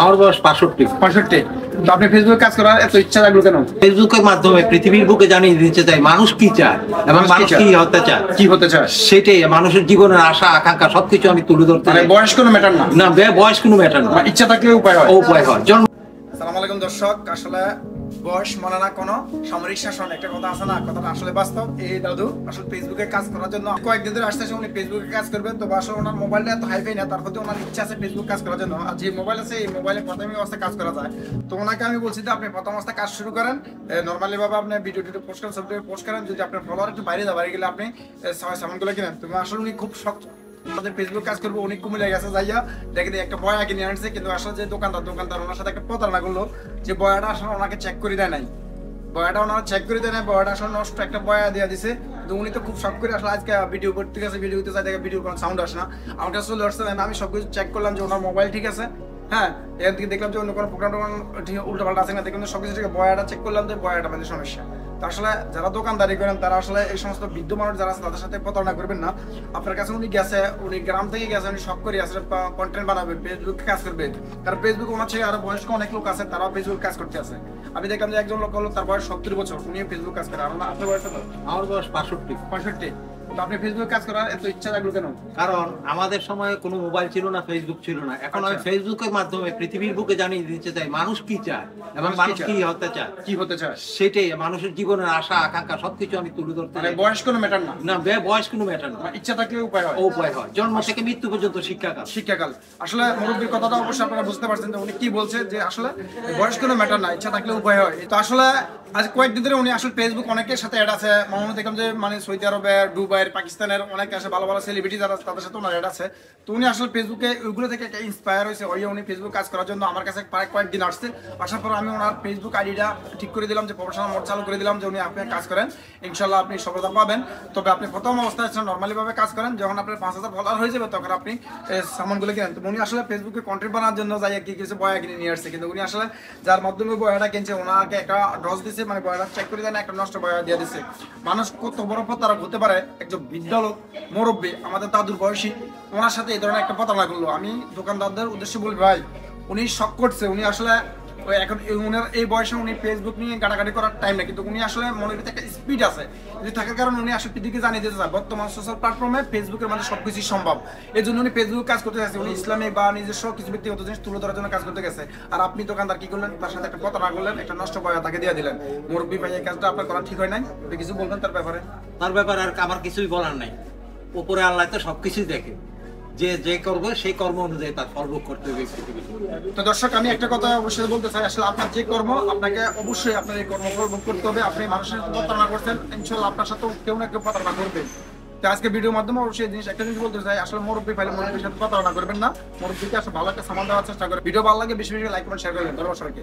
আমার বয়স 65। তো আপনি ফেসবুকে কাজ করার এত ইচ্ছা লাগলো কেন? ফেসবুকের মাধ্যমে পৃথিবীর বুকে জানিয়ে দিতে চাই মানুষ কি চায় এবং মানুষ কি হতে চায় সেটাই মানুষের জীবনের আশা আকাঙ্ক্ষা সবকিছু আমি তুলে ধরতে চাই। বয়স কোনো ম্যাটার না, বয়স কোনো ম্যাটার না, ইচ্ছা থাকলে উপায় হয়। জন্ম। আসসালামু আলাইকুম দর্শক, আসলে বয়স মানে না কোনো সামরিক শাসন, একটা কথা আছে না, কথাটা আসলে বাস্তব। এই দাদু আসলে ফেসবুকে কাজ করার জন্য কয়েকদিন ধরে আসতেছে, উনি ফেসবুকে কাজ করবেন। তো আসলে ওনার মোবাইলটা এত হাইফাই না, তার প্রতি ওনার ইচ্ছা আছে ফেসবুক কাজ করার জন্য। আর যে মোবাইল আছে এই মোবাইলে প্রথমে অবস্থায় কাজ করা যায়। তো ওনাকে আমি বলছি যে আপনি প্রথম অবস্থায় কাজ শুরু করেন, নর্মালি ভাবে আপনি ভিডিও পোস্ট করেন, সব পোস্ট করেন। যদি আপনার ফলোয়ার একটু বাইরে যায়, বাইরে গেলে আপনি সামানগুলো কিনেন। তুমি আসলে উনি খুব শক্ত আমাদের ফেসবুক কাজ করবো, উনি কুমিল্লায় গেছে যাইয়া দেখে একটা বয়া কিনে আনছে। কিন্তু আসলে যে দোকানদার ওনার সাথে একটা প্রতারণা করলো, যে বয়াটা আসলে ওনাকে চেক করে দেয় নাই, বয়াটা ওনারা চেক করে দেয় নাই, বয়াটা আসলে নষ্ট একটা বয়া দিয়ে দিছে। তো উনি তো খুব শখ করে আসলে আজকে ভিডিও করতে গেছে, ভিডিও করতে চাই, দেখে ভিডিও কোনো সাউন্ড আসে না। আমার কাছে চলে আসছে, আমি সবকিছু চেক করলাম যে ওনার মোবাইল ঠিক আছে। হ্যাঁ, এর দিকে দেখলাম যে অন্য কোনো প্রোগ্রাম উল্টো পাল্টা আছে না, দেখলাম সবকিছু ঠিক বয়াটা চেক করলাম যে বয়াটা মানে সমস্যা। তো আসলে যারা দোকানদারি করেন তারা আসলে এই সমস্ত বৃদ্ধ মানুষ যারা আছে তাদের সাথে প্রতারণা করবেন না। আপনার কাছে উনি গেছে, উনি গ্রাম থেকে গেছে, উনি শখ করে আসলে কন্টেন্ট বানাবে, ফেসবুকে কাজ করবে। কারণ ফেসবুক ওনার থেকে আরো বয়স্ক অনেক লোক আছে, তারাও ফেসবুক কাজ করতে আছে। আমি দেখলাম যে একজন লোক হলো, তার বয়স 70 বছর, উনি ফেসবুক কাজ করে। আর আপনার বয়স কত? আমার বয়স 65। তো আপনি ফেসবুকে কাজ করার এত ইচ্ছা লাগলো কেন? কারণ আমাদের সময় কোনো মোবাইল ছিল না, ফেসবুক ছিল না। এখন আমি ফেসবুকের মাধ্যমে পৃথিবীর বুকে জানিয়ে দিতে চাই মানুষ কি চায় এবং মানুষ কি হতে চায় সেটাই মানুষের জীবনের আশা আকাঙ্ক্ষা সবকিছু আমি তুলে ধরতে চাই। বয়স কোনো ম্যাটার না, বয়স কোনো ম্যাটার না, ইচ্ছা থাকলে উপায় হয়। জন্ম থেকে মৃত্যু পর্যন্ত শিক্ষাকাল। আসলে মুরব্বীর কথাটা অবশ্যই আপনারা বুঝতে পারছেন যে উনি কি বলছে, যে আসলে বয়স কোনো ম্যাটার না, ইচ্ছা থাকলে উপায় হয়। তো আসলে আজ কয়েকদিন ধরে উনি আসলে ফেসবুক অনেকের সাথে অ্যাড আছে। মনে দেখলাম যে মানে সৌদি আরবের, দুবাইয়ের, পাকিস্তানের অনেক আছে ভালো ভালো সেলিব্রিটি যারা তাদের সাথে ওনার অ্যাড আছে। তো উনি আসলে ফেসবুকে ওইগুলো থেকে একটা ইন্সপায়ার হয়েছে, ওই উনি ফেসবুক কাজ করার জন্য আমার কাছে প্রায় কয়েকদিন আসছে। আসার পর আমি ওনার ফেসবুক আইডিটা ঠিক করে দিলাম, যে প্রফেশনাল মোড চালু করে দিলাম, যে উনি আপনি কাজ করেন, ইনশাল্লাহ আপনি সফলতা পাবেন। তবে আপনি প্রথম অবস্থায় নর্মালি ভাবে কাজ করেন, যখন আপনার 5000 ফলোয়ার হয়ে যাবে তখন আপনি সামানগুলো কিনেন। তো উনি আসলে ফেসবুকে কন্টেন্ট বানানোর জন্য যাই কি কিছু বয়া কিনে নিয়ে আসছে। কিন্তু উনি আসলে যার মাধ্যমে বয়াটা কিনছে ওনাকে একটা ডস দিচ্ছে, মানে বয়াটা চেক করে দেয় না, একটা নষ্ট বয়া দিয়ে দিচ্ছে। মানুষ কত বড় প্রতারক হতে পারে, একজন বৃদ্ধ লোক মুরব্বী আমাদের দাদুর বয়সী, ওনার সাথে এই ধরনের একটা প্রতারণা করলো। আমি দোকানদারদের উদ্দেশ্যে বলবি ভাই, উনি শখ করছে, উনি আসলে এখন উনার এই বয়সে উনি ফেসবুক নিয়ে গাটাগাটি করার টাইম না, কিন্তু উনি আসলে মনের ভিতরে একটা স্পিড আছে, যদি থাকার কারণে উনি আসলে পৃথিবীকে জানিয়ে দিতে চায় বর্তমান সোশ্যাল প্ল্যাটফর্মে ফেসবুকের মধ্যে সবকিছুই সম্ভব। এই জন্য উনি ফেসবুক কাজ করতে চাইছে, উনি ইসলামিক বা নিজস্ব কিছু ব্যক্তিগত জিনিস তুলে ধরার জন্য কাজ করতে গেছে। আর আপনি দোকানদার কি করলেন, তার সাথে একটা প্রতারণা করলেন, একটা নষ্ট বয়া তাকে দিয়ে দিলেন। মুরব্বী ভাই, এই কাজটা আপনার করা ঠিক হয় নাই, আপনি কিছু বলবেন তার ব্যাপারে? আর আমার কিছুই বলার নাই, উপরে আল্লাহ তো সবকিছুই দেখে, যে করবে সেই কর্ম অনুযায়ী তার ফল ভোগ করতে হবে। তো দর্শক, আমি একটা কথা অবশ্যই বলতে চাই, আসলে আপনার যে কর্ম, আপনাকে অবশ্যই আপনার এই কর্ম ফল ভোগ করতে হবে। আপনি মানুষের প্রতারণা করছেন, ইনশাআল্লাহ আপনার সাথেও কেউ না কেউ প্রতারণা করবে। তো আজকে ভিডিওর মাধ্যমে অবশ্যই একটা জিনিস বলতে চাই, আসলে মুরব্বী পাইলে মুরব্বীর সাথে প্রতারণা করবেন না। মুরব্বীকে আসলে ভালো একটা সামান দেওয়ার চেষ্টা করে। ভিডিও ভালো লাগে বেশি বেশি লাইক কমেন্ট শেয়ার করবেন। ধন্যবাদ সবাইকে।